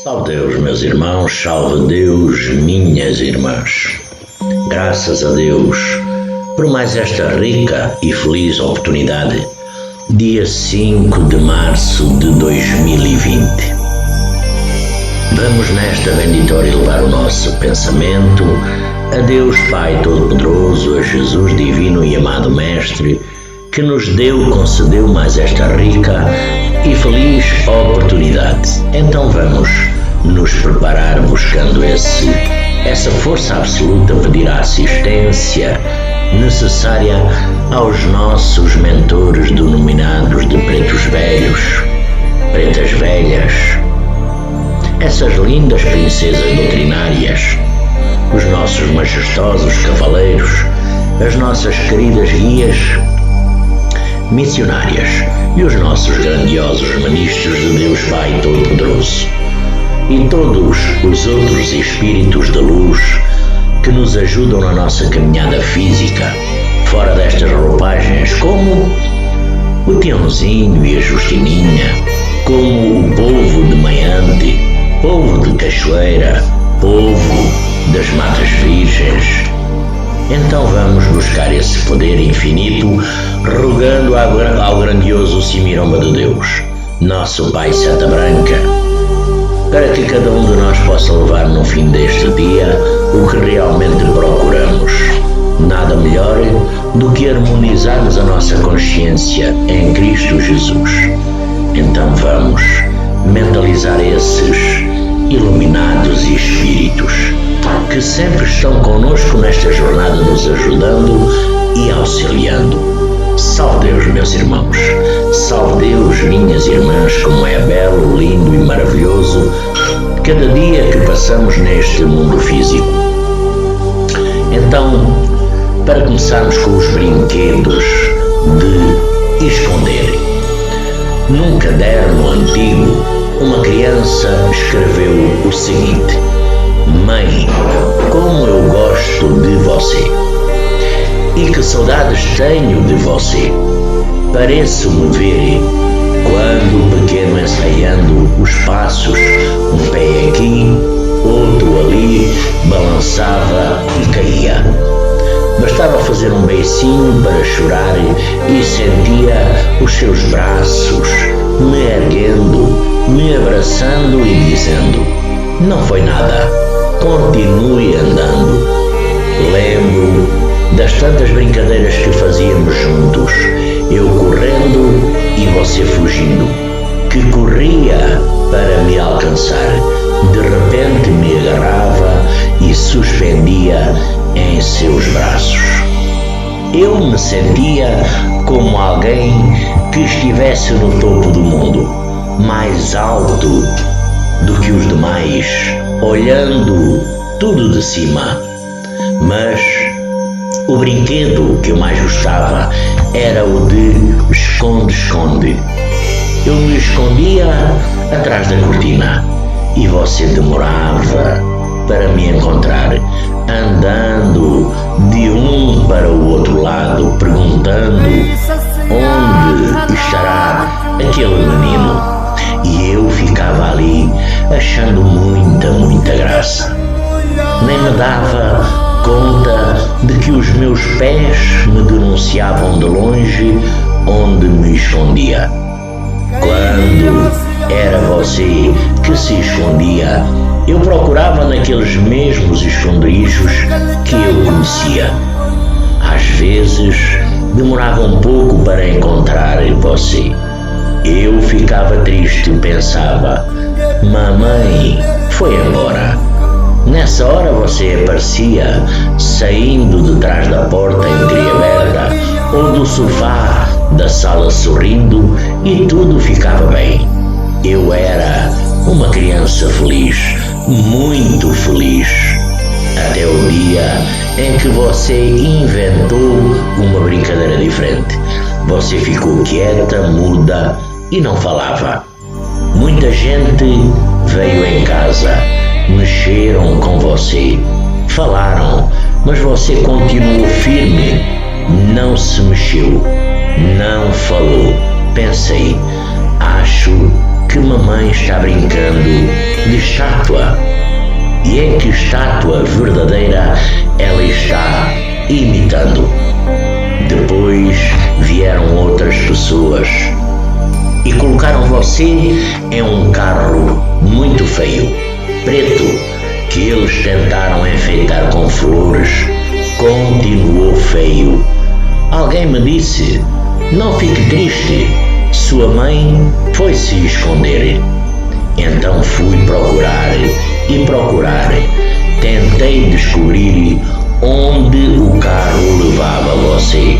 Salve Deus, meus irmãos, salve Deus, minhas irmãs. Graças a Deus por mais esta rica e feliz oportunidade, dia 5 de março de 2020. Vamos nesta benditória elevar o nosso pensamento a Deus Pai Todo-Poderoso, a Jesus Divino e Amado Mestre, que nos concedeu mais esta rica e feliz oportunidade. Então vamos nos preparar buscando essa força absoluta, pedir a assistência necessária aos nossos mentores denominados de pretos velhos, pretas velhas, essas lindas princesas doutrinárias, os nossos majestosos cavaleiros, as nossas queridas guias missionárias e os nossos grandiosos ministros de Deus Pai Todo-Poderoso e todos os outros espíritos de luz que nos ajudam na nossa caminhada física fora destas roupagens, como o Tiãozinho e a Justininha, como o povo de Maiante, povo de Cachoeira, povo das Matas Virgens. Então vamos buscar esse poder infinito, rogando ao grandioso Cimiromba de Deus, nosso Pai Seta Branca, para que cada um de nós possa levar no fim deste dia o que realmente procuramos. Nada melhor do que harmonizarmos a nossa consciência em Cristo Jesus. Então vamos mentalizar esses iluminados espíritos que sempre estão conosco nesta jornada, nos ajudando e auxiliando. Salve Deus, meus irmãos, salve Deus, minhas irmãs, como é belo, lindo e maravilhoso cada dia que passamos neste mundo físico. Então, para começarmos com os brinquedos de esconder. Num caderno antigo, uma criança escreveu o seguinte: Mãe, como eu gosto de você, e que saudades tenho de você. Pareço-me ver, quando pequeno, ensaiando os passos, um pé aqui, outro ali, balançava e caía. Bastava fazer um beicinho para chorar e sentia os seus braços me erguendo, me abraçando e dizendo: não foi nada, continue andando. Lembro das tantas brincadeiras que fazíamos juntos, eu correndo e você fugindo, que corria para me alcançar, de repente me agarrava e suspendia em seus braços. Eu me sentia como alguém que estivesse no topo do mundo, mais alto do que os demais, olhando tudo de cima. Mas o brinquedo que eu mais gostava era o de esconde-esconde. Eu me escondia atrás da cortina e você demorava para me encontrar, andando de um para o outro lado, perguntando onde estará aquele menino. E eu ficava ali achando muita graça. Nem me dava conta de que os meus pés me denunciavam de longe onde me escondia. Quando era você que se escondia, eu procurava naqueles mesmos esconderijos que eu conhecia. Às vezes demorava um pouco para encontrar você. Eu ficava triste e pensava: mamãe foi embora. Nessa hora você aparecia saindo de trás da porta entreaberta ou do sofá da sala sorrindo e tudo ficava bem. Eu era uma criança feliz, muito feliz, até o dia em que você inventou uma brincadeira diferente. Você ficou quieta, muda e não falava. Muita gente veio em casa, mexeram com você, falaram, mas você continuou firme, não se mexeu, não falou. Pensei, acho que mamãe está brincando de estátua. E em que estátua verdadeira ela está imitando? Depois vieram outras pessoas e colocaram você em um carro muito feio, preto, que eles tentaram enfeitar com flores. Continuou feio. Alguém me disse: não fique triste, sua mãe foi se esconder. Então fui procurar e procurar. Tentei descobrir onde o carro levava você.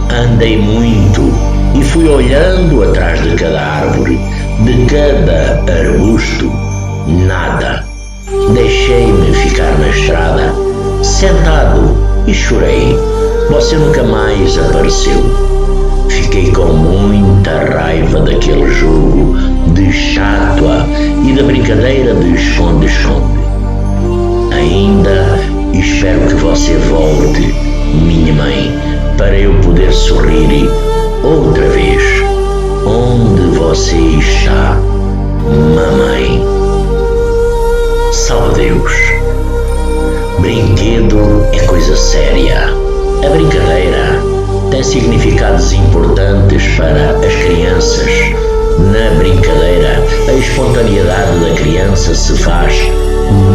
Andei muito e fui olhando atrás de cada árvore, de cada arbusto. Nada. Deixei-me ficar na estrada, sentado, e chorei. Você nunca mais apareceu. Fiquei com muita raiva daquele jogo de estátua e da brincadeira de esconde-esconde. Ainda espero que você volte, minha mãe, para eu poder sorrir outra vez. Onde você está, mamãe? Salve Deus. Brinquedo é coisa séria. A brincadeira tem significados importantes para as crianças. Na brincadeira, a espontaneidade da criança se faz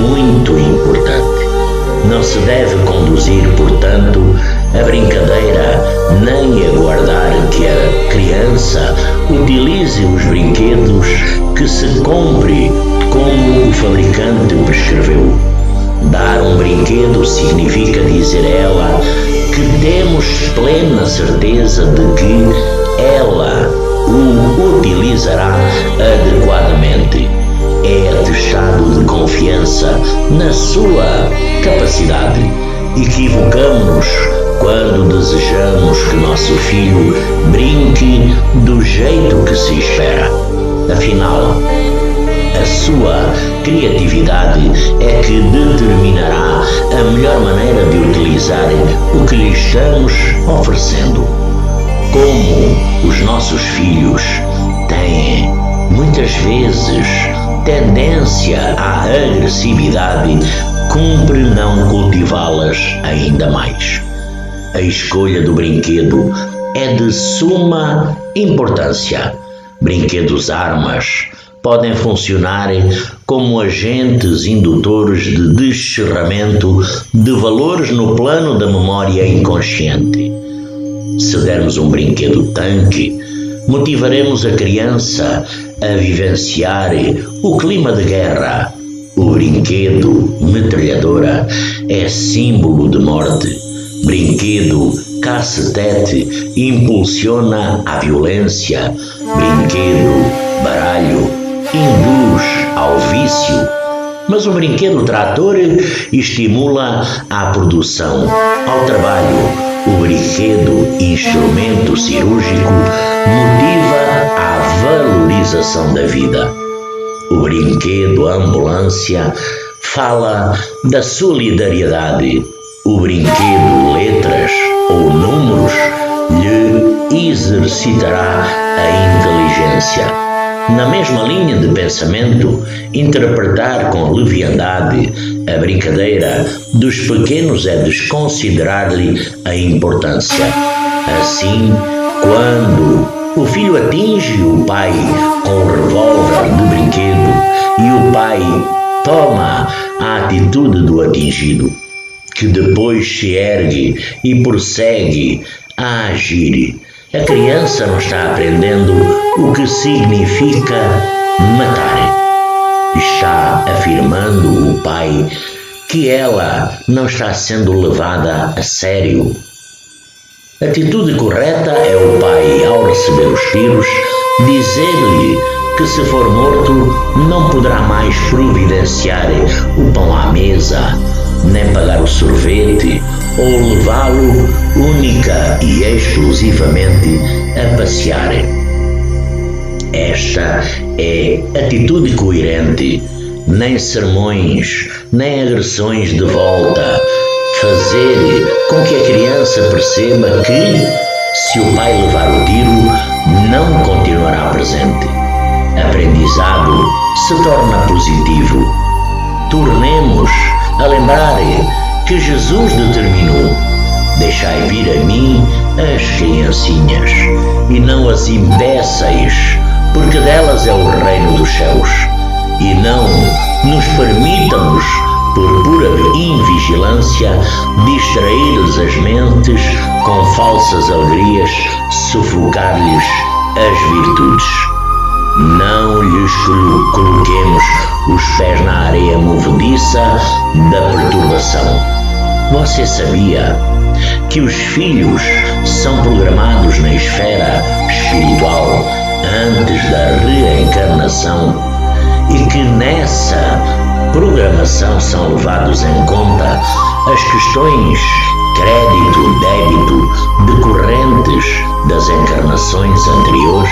muito importante. Não se deve conduzir, portanto, a brincadeira nem aguardar que a criança utilize os brinquedos que se compre como o fabricante prescreveu. Dar um brinquedo significa dizer a ela que temos plena certeza de que ela o utilizará adequadamente. É atestado de confiança na sua capacidade. Equivocamos-nos quando desejamos que nosso filho brinque do jeito que se espera. Afinal, a sua criatividade é que determinará a melhor maneira de utilizar o que lhe estamos oferecendo. Como os nossos filhos têm, muitas vezes, tendência à agressividade, cumpre não cultivá-las ainda mais. A escolha do brinquedo é de suma importância. Brinquedos armas podem funcionar como agentes indutores de descerramento de valores no plano da memória inconsciente. Se dermos um brinquedo tanque, motivaremos a criança a vivenciar o clima de guerra. O brinquedo metralhadora é símbolo de morte. Brinquedo cacetete impulsiona a violência. Brinquedo baralho induz ao vício. Mas o brinquedo trator estimula a produção, ao trabalho. O brinquedo instrumento cirúrgico motiva a valorização da vida. O brinquedo ambulância fala da solidariedade. O brinquedo letras ou números lhe exercitará a inteligência. Na mesma linha de pensamento, interpretar com leviandade a brincadeira dos pequenos é desconsiderar-lhe a importância. Assim, quando o filho atinge o pai com o revólver de brinquedo e o pai toma a atitude do atingido, que depois se ergue e prossegue a agir, a criança não está aprendendo o que significa matar. Está afirmando o pai que ela não está sendo levada a sério. A atitude correta é o pai, ao receber os tiros, dizer-lhe que se for morto não poderá mais providenciar o pão à mesa, nem pagar o sorvete, ou levá-lo única e exclusivamente a passear. Esta é atitude coerente, nem sermões, nem agressões de volta. Fazer com que a criança perceba que, se o pai levar o tiro, não continuará presente. aprendizado se torna positivo. Tornemos a lembrar que Jesus determinou: deixai vir a mim as criancinhas, e não as impeçais, porque delas é o reino dos céus. E não nos permitamos, por pura invigilância, distrair-lhes as mentes com falsas alegrias, sufocar-lhes as virtudes. Não lhes coloquemos os pés na areia movediça da perturbação. Você sabia que os filhos são programados na esfera espiritual antes da reencarnação e que nessa programação são levados em conta as questões crédito-débito decorrentes das encarnações anteriores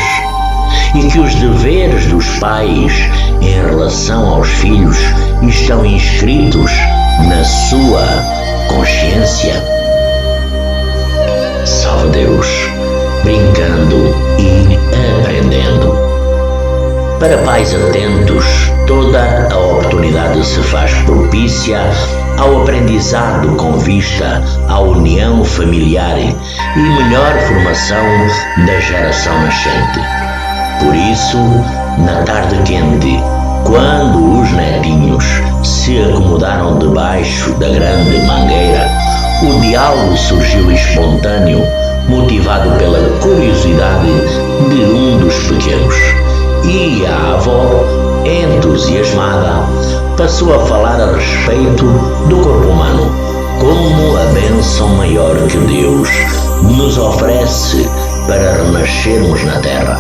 e que os deveres dos pais em relação aos filhos estão inscritos na sua consciência? Salve Deus, brincando e aprendendo. Para pais atentos, toda a oportunidade se faz propícia ao aprendizado com vista à união familiar e melhor formação da geração nascente. Por isso, na tarde quente, quando os netinhos se acomodaram debaixo da grande mangueira, o diálogo surgiu espontâneo, motivado pela curiosidade de um dos pequenos. E a avó, entusiasmada, passou a falar a respeito do corpo humano como a bênção maior que Deus nos oferece para renascermos na Terra.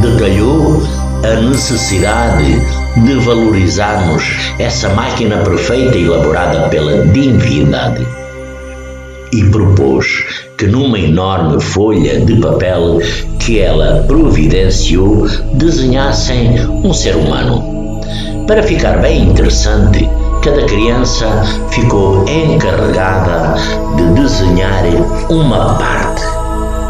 Detalhou a necessidade de valorizarmos essa máquina perfeita elaborada pela divindade. E propôs que numa enorme folha de papel que ela providenciou desenhassem um ser humano. Para ficar bem interessante, cada criança ficou encarregada de desenhar uma parte.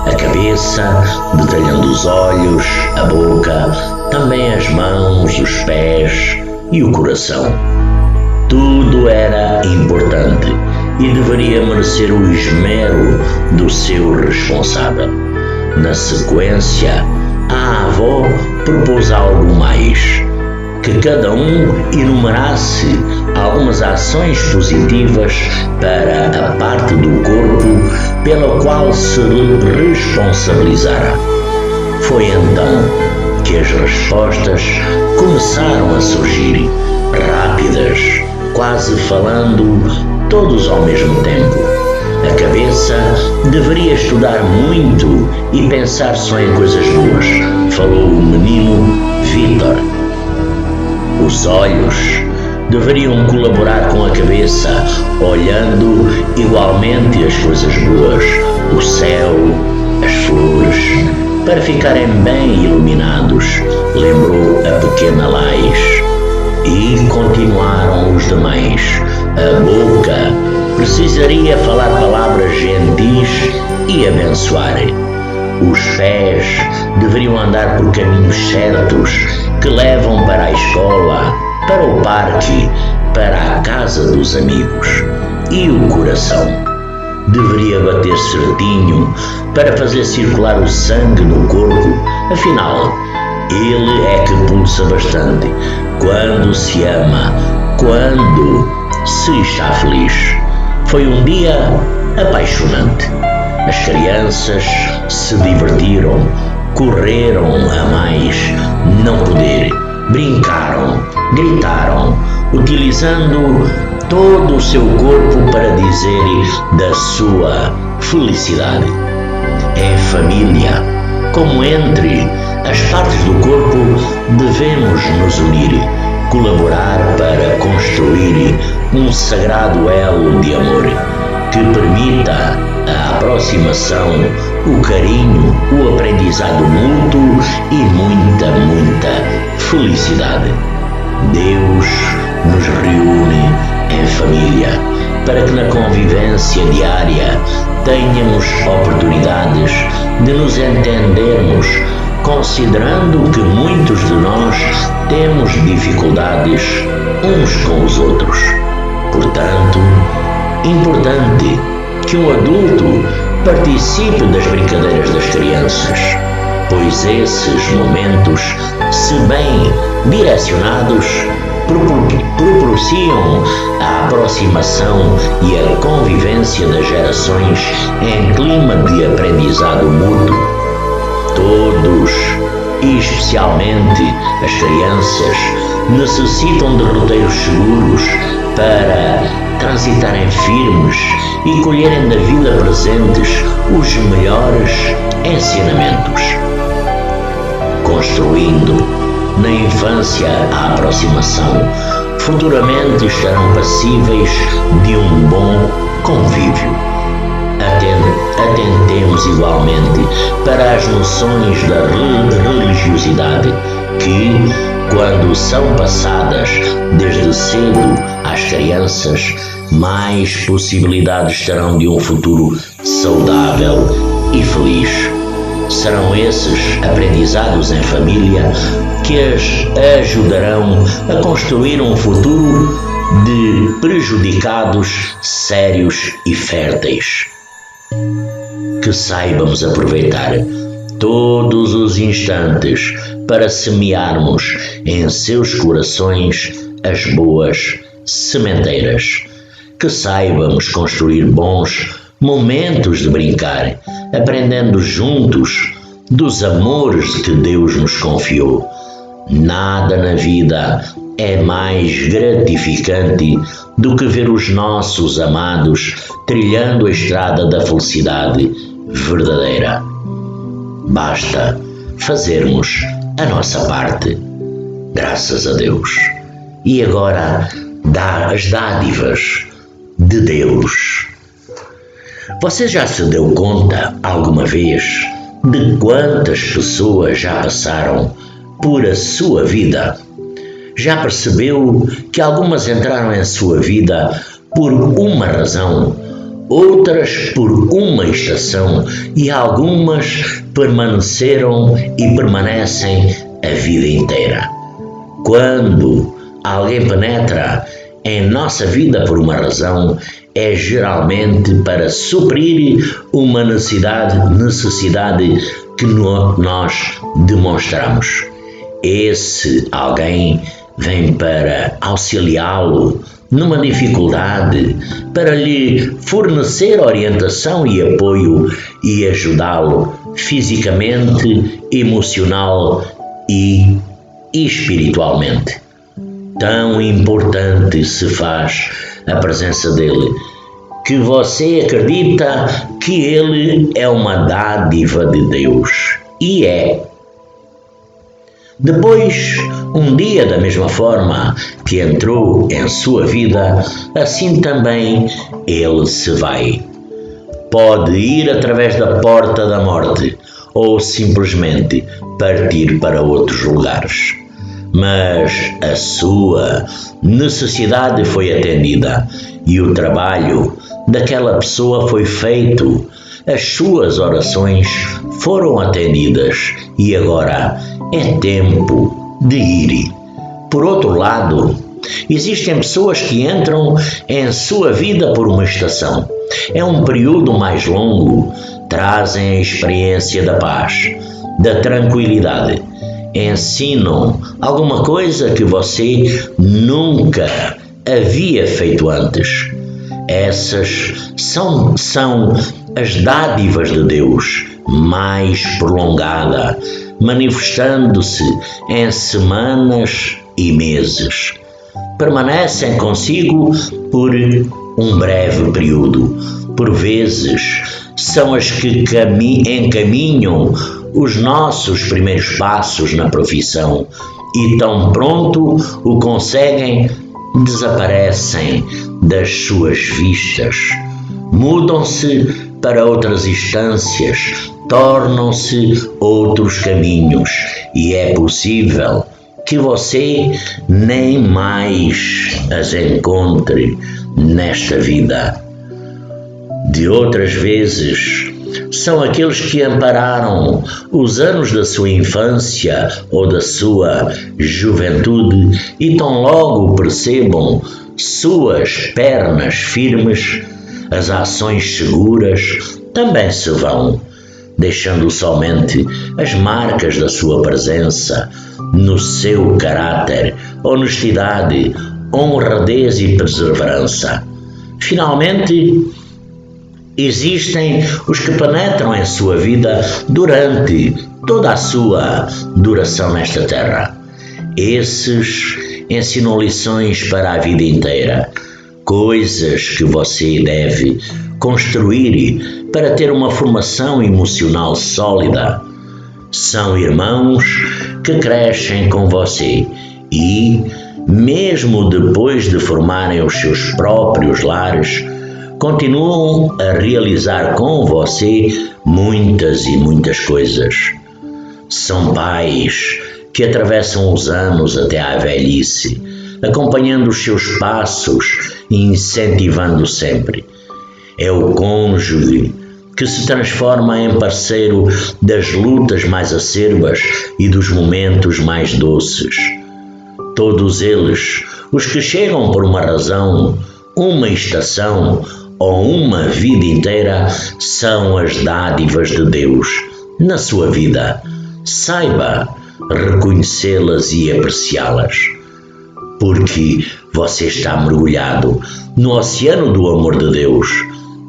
A cabeça, detalhando os olhos, a boca, também as mãos, os pés e o coração. Tudo era importante e deveria merecer o esmero do seu responsável. Na sequência, a avó propôs algo mais, que cada um enumerasse algumas ações positivas para a parte do corpo pela qual se responsabilizara. Foi então que as respostas começaram a surgir, rápidas, quase falando todos ao mesmo tempo. A cabeça deveria estudar muito e pensar só em coisas boas, falou o menino Vítor. Os olhos deveriam colaborar com a cabeça, olhando igualmente as coisas boas, o céu, as flores, para ficarem bem iluminados, lembrou a pequena Lais. E continuaram os demais. A boca precisaria falar palavras gentis e abençoar. Os pés deveriam andar por caminhos certos que levam para a escola, para o parque, para a casa dos amigos. E o coração deveria bater certinho para fazer circular o sangue no corpo, afinal, ele é que pulsa bastante quando se ama, quando se está feliz. Foi um dia apaixonante. As crianças se divertiram, correram a mais não poder, brincaram, gritaram, utilizando todo o seu corpo para dizer da sua felicidade. Em família, como entre as partes do corpo, devemos nos unir, colaborar para construir um sagrado elo de amor que permita a aproximação, o carinho, o aprendizado mútuo e muita felicidade. Deus nos reúne em família para que na convivência diária tenhamos oportunidades de nos entendermos considerando que muitos de nós temos dificuldades uns com os outros. Portanto, importante que um adulto participe das brincadeiras das crianças, pois esses momentos, se bem direcionados, propiciam a aproximação e a convivência das gerações em clima de aprendizado mútuo. Todos, e especialmente as crianças, necessitam de roteiros seguros para transitarem firmes e colherem da vida presentes os melhores ensinamentos. Construindo na infância a aproximação, futuramente estarão passíveis de um bom convívio. Atentemos igualmente para as noções da religiosidade que, quando são passadas desde cedo às crianças, mais possibilidades terão de um futuro saudável e feliz. Serão esses aprendizados em família que as ajudarão a construir um futuro de prejudicados sérios e férteis. Que saibamos aproveitar todos os instantes para semearmos em seus corações as boas sementeiras. Que saibamos construir bons momentos de brincar, aprendendo juntos dos amores que Deus nos confiou. Nada na vida é mais gratificante do que ver os nossos amados trilhando a estrada da felicidade verdadeira. Basta fazermos a nossa parte. Graças a Deus. E agora, as dádivas de Deus. Você já se deu conta alguma vez de quantas pessoas já passaram por a sua vida? Já percebeu que algumas entraram em sua vida por uma razão, outras por uma estação e algumas permaneceram e permanecem a vida inteira? Quando alguém penetra em nossa vida por uma razão, é geralmente para suprir uma necessidade que nós demonstramos. Esse alguém vem para auxiliá-lo numa dificuldade, para lhe fornecer orientação e apoio e ajudá-lo fisicamente, emocional e espiritualmente. Tão importante se faz a presença dele, que você acredita que ele é uma dádiva de Deus. E é. Depois, um dia, da mesma forma que entrou em sua vida, assim também ele se vai. Pode ir através da porta da morte ou simplesmente partir para outros lugares. Mas a sua necessidade foi atendida e o trabalho daquela pessoa foi feito. As suas orações foram atendidas e agora é tempo de ir. Por outro lado, existem pessoas que entram em sua vida por uma estação. É um período mais longo, trazem a experiência da paz, da tranquilidade. Ensinam alguma coisa que você nunca havia feito antes. Essas são as dádivas de Deus mais prolongada, manifestando-se em semanas e meses. Permanecem consigo por um breve período. Por vezes, são as que encaminham os nossos primeiros passos na profissão e tão pronto o conseguem, desaparecem das suas vistas. Mudam-se para outras instâncias, tornam-se outros caminhos e é possível que você nem mais as encontre nesta vida. De outras vezes, são aqueles que ampararam os anos da sua infância ou da sua juventude e tão logo percebam suas pernas firmes, as ações seguras também se vão, deixando somente as marcas da sua presença no seu caráter, honestidade, honradez e perseverança. Finalmente, existem os que penetram em sua vida durante toda a sua duração nesta terra. Esses ensinam lições para a vida inteira, coisas que você deve construir para ter uma formação emocional sólida. São irmãos que crescem com você e, mesmo depois de formarem os seus próprios lares, continuam a realizar com você muitas e muitas coisas. São pais que atravessam os anos até à velhice, acompanhando os seus passos e incentivando sempre. É o cônjuge que se transforma em parceiro das lutas mais acerbas e dos momentos mais doces. Todos eles, os que chegam por uma razão, uma estação ou uma vida inteira, são as dádivas de Deus na sua vida. Saiba reconhecê-las e apreciá-las, porque você está mergulhado no oceano do amor de Deus.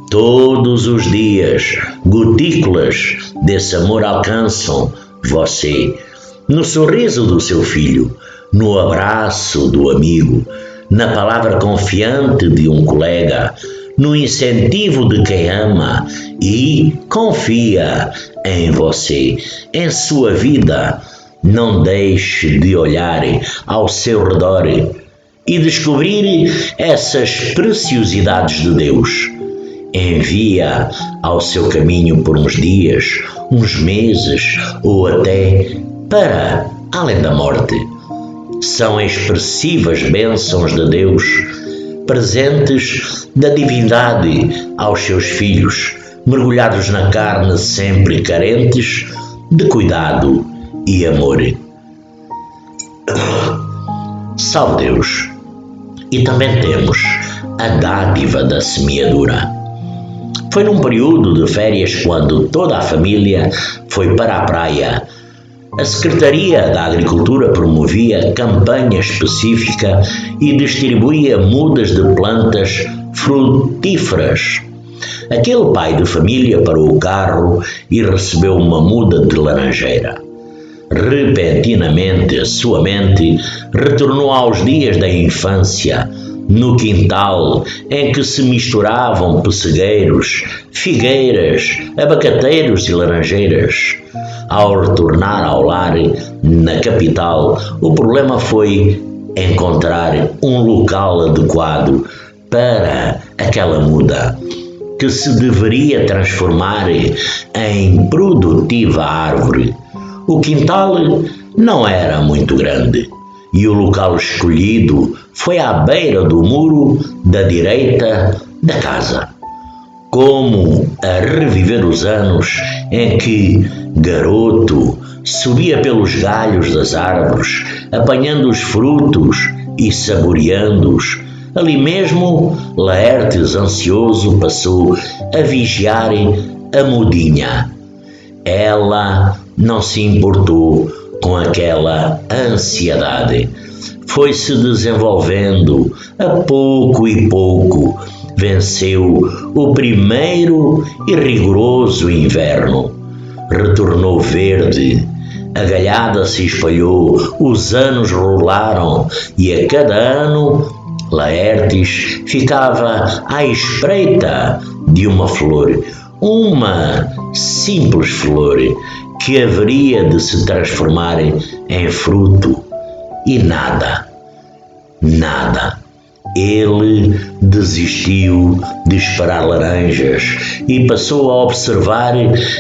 Todos os dias, gotículas desse amor alcançam você, no sorriso do seu filho, no abraço do amigo, na palavra confiante de um colega, no incentivo de quem ama e confia em você, em sua vida. Não deixe de olhar ao seu redor e descobrir essas preciosidades de Deus. Envia ao seu caminho por uns dias, uns meses ou até para além da morte. São expressivas bênçãos de Deus, presentes da divindade aos seus filhos, mergulhados na carne, sempre carentes de cuidado e amor. Salve Deus! E também temos a dádiva da semeadura. Foi num período de férias, quando toda a família foi para a praia. A Secretaria da Agricultura promovia campanha específica e distribuía mudas de plantas frutíferas. Aquele pai de família parou o carro e recebeu uma muda de laranjeira. Repentinamente, sua mente retornou aos dias da infância, no quintal em que se misturavam pessegueiros, figueiras, abacateiros e laranjeiras. Ao retornar ao lar, na capital, o problema foi encontrar um local adequado para aquela muda, que se deveria transformar em produtiva árvore. O quintal não era muito grande e o local escolhido foi à beira do muro da direita da casa. Como a reviver os anos em que, garoto, subia pelos galhos das árvores, apanhando os frutos e saboreando-os. Ali mesmo, Laertes, ansioso, passou a vigiar a mudinha. Ela não se importou com aquela ansiedade. Foi-se desenvolvendo a pouco e pouco. Venceu o primeiro e rigoroso inverno. Retornou verde. A galhada se espalhou, os anos rolaram e a cada ano Laertes ficava à espreita de uma flor, uma simples flor que haveria de se transformar em fruto. E nada. Ele desistiu de esperar laranjas e passou a observar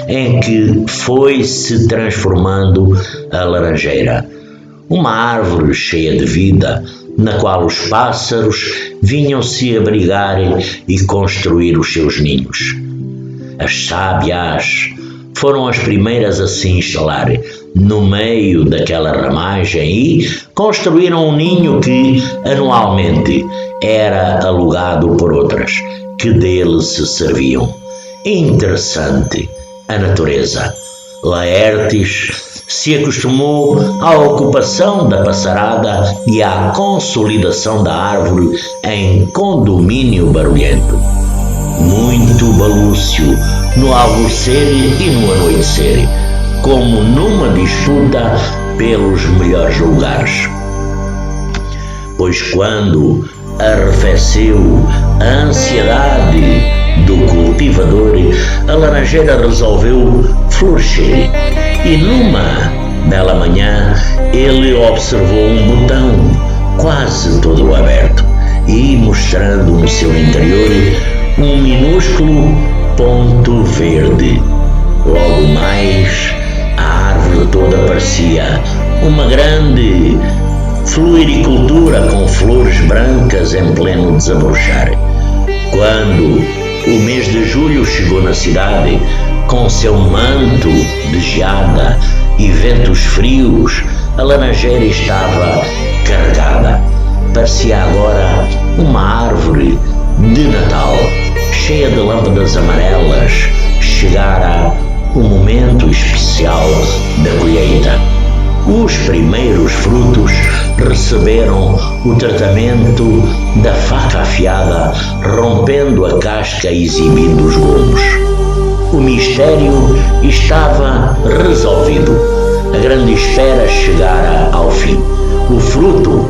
em que foi se transformando a laranjeira. Uma árvore cheia de vida, na qual os pássaros vinham se abrigar e construir os seus ninhos. As sábias foram as primeiras a se instalar no meio daquela ramagem e construíram um ninho que, anualmente, era alugado por outras, que dele se serviam. Interessante, a natureza. Laertes se acostumou à ocupação da passarada e à consolidação da árvore em condomínio barulhento. Muito balúcio no alvorecer e no anoitecer, como numa disputa pelos melhores lugares. Pois quando arrefeceu a ansiedade do cultivador, a laranjeira resolveu florescer e numa bela manhã ele observou um botão quase todo aberto e mostrando no seu interior um minúsculo ponto verde. Logo mais, a árvore toda parecia uma grande floricultura com flores brancas em pleno desabrochar. Quando o mês de julho chegou na cidade, com seu manto de geada e ventos frios, a laranjeira estava carregada. Parecia agora uma árvore de Natal, cheia de lâmpadas amarelas. Chegara o momento especial da colheita. Os primeiros frutos receberam o tratamento da faca afiada, rompendo a casca e exibindo os gomos. O mistério estava resolvido. A grande espera chegara ao fim. O fruto,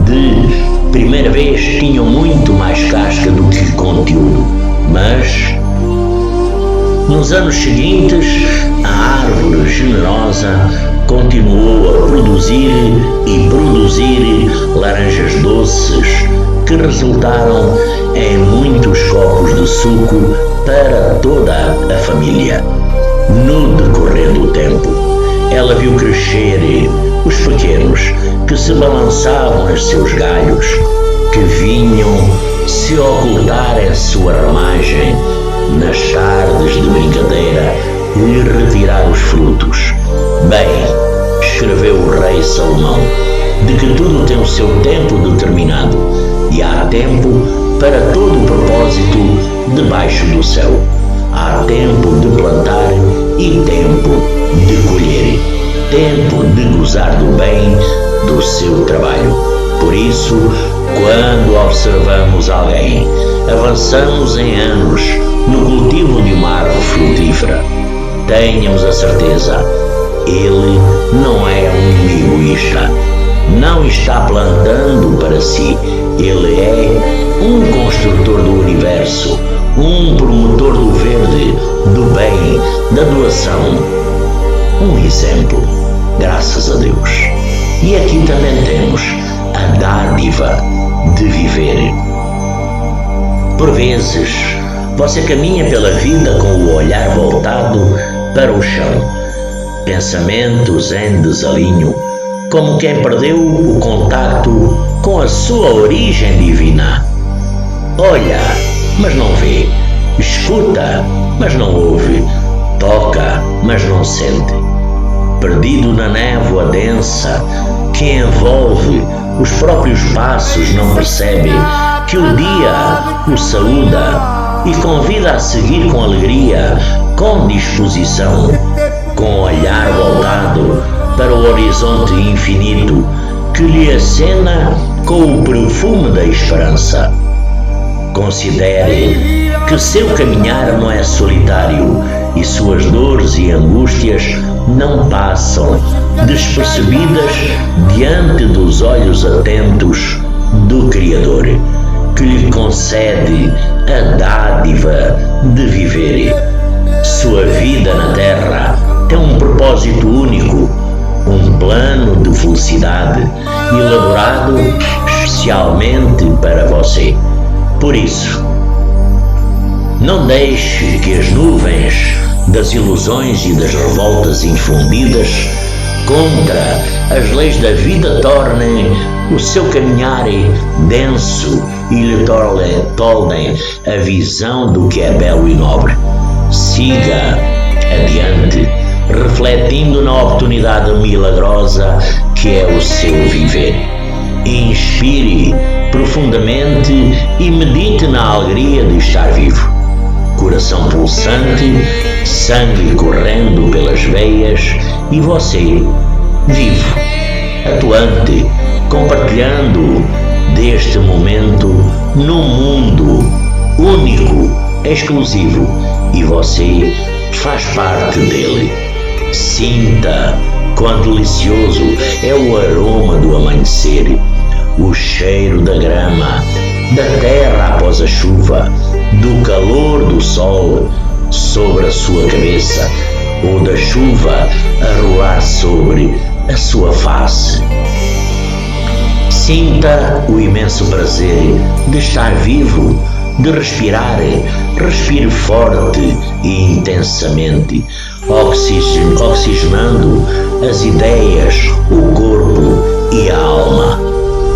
de primeira vez, tinha muito mais casca do que conteúdo, mas nos anos seguintes, a árvore generosa continuou a produzir e produzir laranjas doces que resultaram em muitos copos de suco para toda a família. No decorrer do tempo, ela viu crescer os pequenos que se balançavam em seus galhos, que vinham se ocultar em sua ramagem nas tardes de brincadeira e retirar os frutos. Bem, escreveu o rei Salomão, de que tudo tem o seu tempo determinado e há tempo para todo o propósito debaixo do céu. Há tempo de plantar e tempo de colher, tempo de gozar do bem do seu trabalho. Por isso, quando observamos alguém, avançamos em anos no cultivo de uma árvore frutífera, tenhamos a certeza, ele não é um egoísta, não está plantando para si, ele é um construtor do universo, um promotor do verde, do bem, da doação. Um exemplo, graças a Deus. E aqui também temos a dádiva de viver. Por vezes, você caminha pela vida com o olhar voltado para o chão, pensamentos em desalinho, como quem perdeu o contato com a sua origem divina. Olha, mas não vê, escuta, mas não ouve, toca, mas não sente. Perdido na névoa densa que envolve os próprios passos, não percebe que o dia o saúda e convida a seguir com alegria, com disposição, com o olhar voltado para o horizonte infinito que lhe acena com o perfume da esperança. Considere que seu caminhar não é solitário e suas dores e angústias não passam despercebidas diante dos olhos atentos do Criador, que lhe concede a dádiva de viver. Sua vida na Terra tem um propósito único, um plano de felicidade elaborado especialmente para você. Por isso, não deixe que as nuvens das ilusões e das revoltas infundidas contra as leis da vida tornem o seu caminhar denso e lhe toldem a visão do que é belo e nobre. Siga adiante, refletindo na oportunidade milagrosa que é o seu viver. Inspire profundamente e medite na alegria de estar vivo. Coração pulsante, sangue correndo pelas veias e você vivo, atuante, compartilhando deste momento num mundo único, exclusivo, e você faz parte dele. Sinta quão delicioso é o aroma do amanhecer, o cheiro da grama, da terra após a chuva, do calor do sol sobre a sua cabeça ou da chuva a rolar sobre a sua face. Sinta o imenso prazer de estar vivo, de respirar. Respire forte e intensamente, oxigenando as ideias, o corpo e a alma.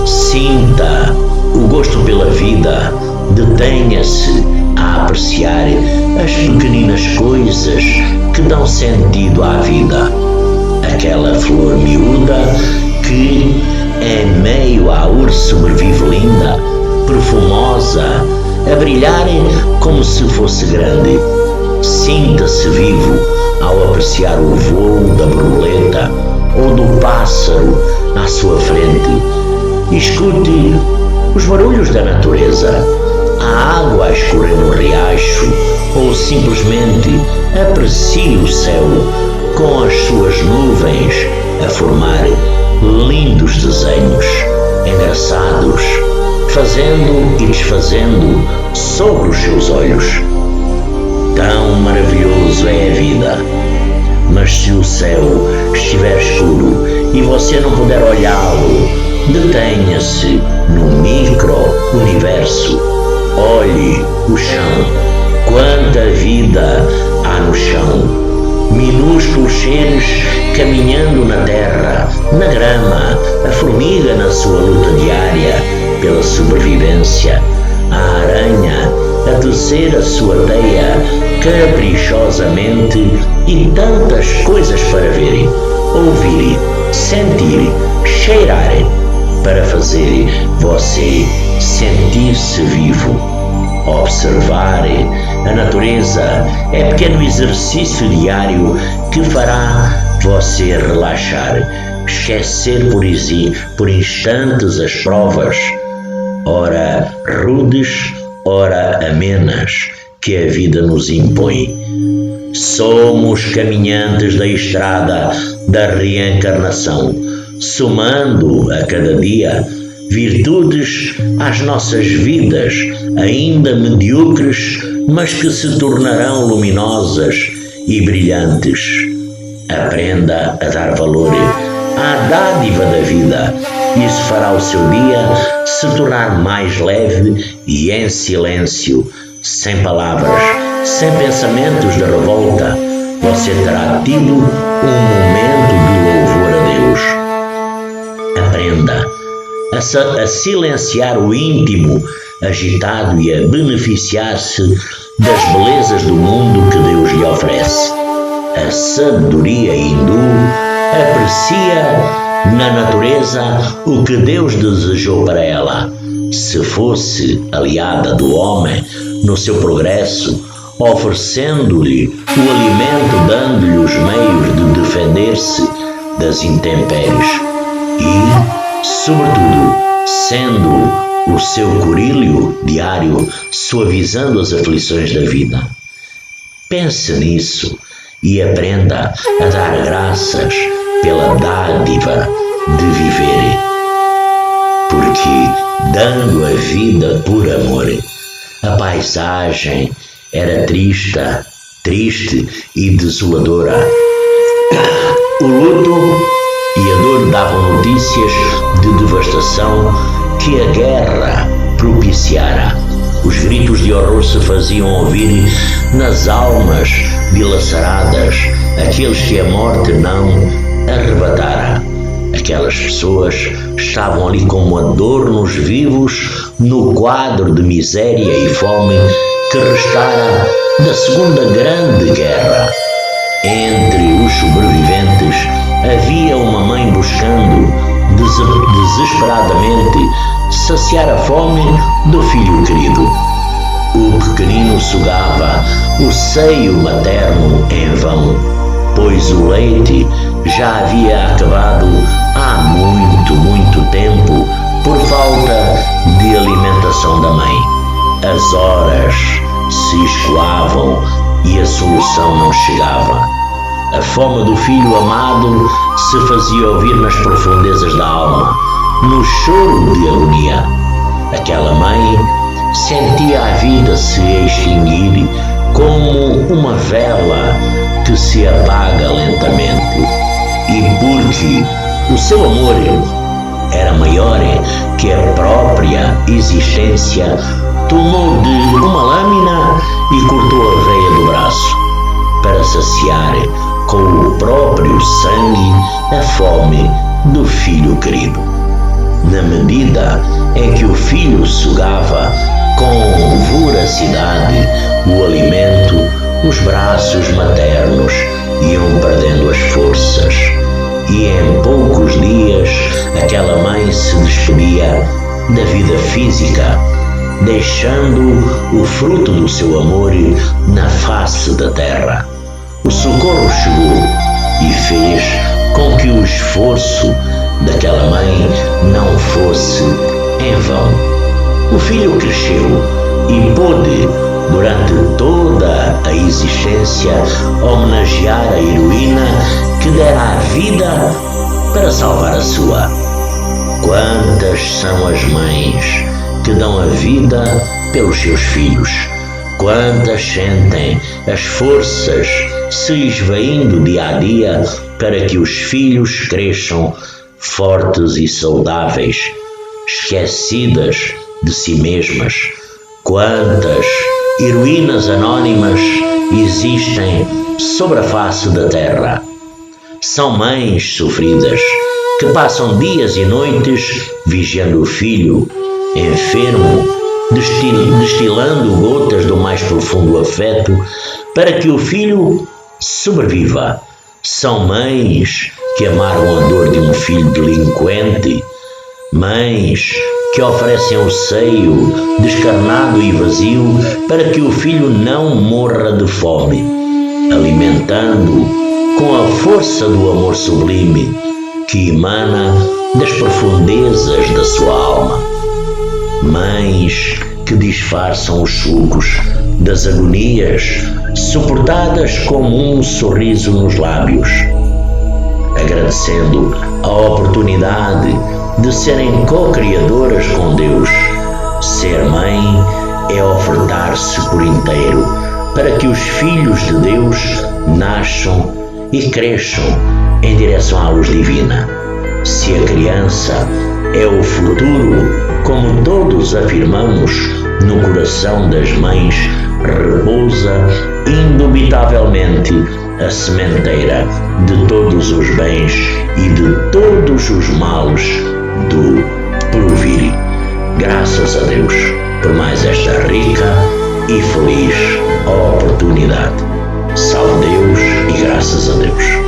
Sinta o gosto pela vida, detenha-se a apreciar as pequeninas coisas que dão sentido à vida. Aquela flor miúda que, em meio à urso sobrevive linda, perfumosa, a brilhar como se fosse grande. Sinta-se vivo ao apreciar o voo da borboleta ou do pássaro à sua frente. Escute os barulhos da natureza, a água a escorrer no riacho ou simplesmente aprecie o céu com as suas nuvens a formar lindos desenhos engraçados, fazendo e desfazendo sobre os seus olhos. Tão maravilhoso é a vida, mas se o céu estiver escuro e você não puder olhá-lo, detenha-se no micro-universo. Olhe o chão. Quanta vida há no chão! Minúsculos seres caminhando na terra, na grama, a formiga na sua luta diária pela sobrevivência, a aranha a tecer a sua teia caprichosamente e tantas coisas para ver, ouvir, sentir, cheirar, para fazer você sentir-se vivo. Observar a natureza é pequeno exercício diário que fará você relaxar, esquecer por instantes as provas, ora rudes, ora amenas, que a vida nos impõe. Somos caminhantes da estrada da reencarnação, somando a cada dia virtudes às nossas vidas, ainda medíocres, mas que se tornarão luminosas e brilhantes. Aprenda a dar valor à dádiva da vida. Isso fará o seu dia se tornar mais leve e em silêncio, sem palavras, sem pensamentos de revolta. Você terá tido um momento de louvor a Deus. Aprenda a silenciar o íntimo agitado e a beneficiar-se das belezas do mundo que Deus lhe oferece. A sabedoria hindu aprecia na natureza o que Deus desejou para ela. Se fosse aliada do homem no seu progresso, oferecendo-lhe o alimento, dando-lhe os meios de defender-se das intempéries e, sobretudo, sendo o seu curílio diário, suavizando as aflições da vida. Pense nisso e aprenda a dar graças pela dádiva de viver, porque, dando a vida por amor, a paisagem era triste e desoladora. O luto e a dor davam notícias de devastação que a guerra propiciara. Os gritos de horror se faziam ouvir nas almas dilaceradas, aqueles que a morte não arrebatara. Aquelas pessoas estavam ali como adornos vivos no quadro de miséria e fome que restara da Segunda Grande Guerra. Entre os sobreviventes havia uma mãe buscando desesperadamente saciar a fome do filho querido. O pequenino sugava o seio materno em vão, pois o leite já havia acabado há muito tempo por falta de alimentação da mãe. As horas se escoavam e a solução não chegava. A fome do filho amado se fazia ouvir nas profundezas da alma, no choro de agonia. Aquela mãe sentia a vida se extinguir como uma vela que se apaga lentamente. E porque o seu amor era maior que a própria existência, tomou de uma lâmina e cortou a veia do braço, para saciar com o próprio sangue a fome do filho querido. Na medida em que o filho sugava com voracidade o alimento, os braços maternos iam perdendo as forças, e em poucos dias aquela mãe se despedia da vida física, deixando o fruto do seu amor na face da terra. O socorro chegou e fez com que o esforço daquela mãe não fosse em vão. O filho cresceu e pôde, durante toda a existência, homenagear a heroína que dera a vida para salvar a sua. Quantas são as mães que dão a vida pelos seus filhos? Quantas sentem as forças se esvaindo dia a dia para que os filhos cresçam fortes e saudáveis, esquecidas de si mesmas? Quantas heroínas anónimas existem sobre a face da terra? São mães sofridas que passam dias e noites vigiando o filho enfermo, destilando gotas do mais profundo afeto para que o filho sobreviva. São mães que amargam a dor de um filho delinquente, mães que oferecem o seio descarnado e vazio para que o filho não morra de fome, alimentando com a força do amor sublime que emana das profundezas da sua alma. Mães que disfarçam os sulcos das agonias, suportadas como um sorriso nos lábios, agradecendo a oportunidade de serem co-criadoras com Deus. Ser mãe é ofertar-se por inteiro para que os filhos de Deus nasçam e cresçam em direção à luz divina. Se a criança é o futuro, como todos afirmamos, no coração das mães repousa indubitavelmente a sementeira de todos os bens e de todos os males do porvir. Graças a Deus por mais esta rica e feliz oportunidade. Salve Deus e graças a Deus.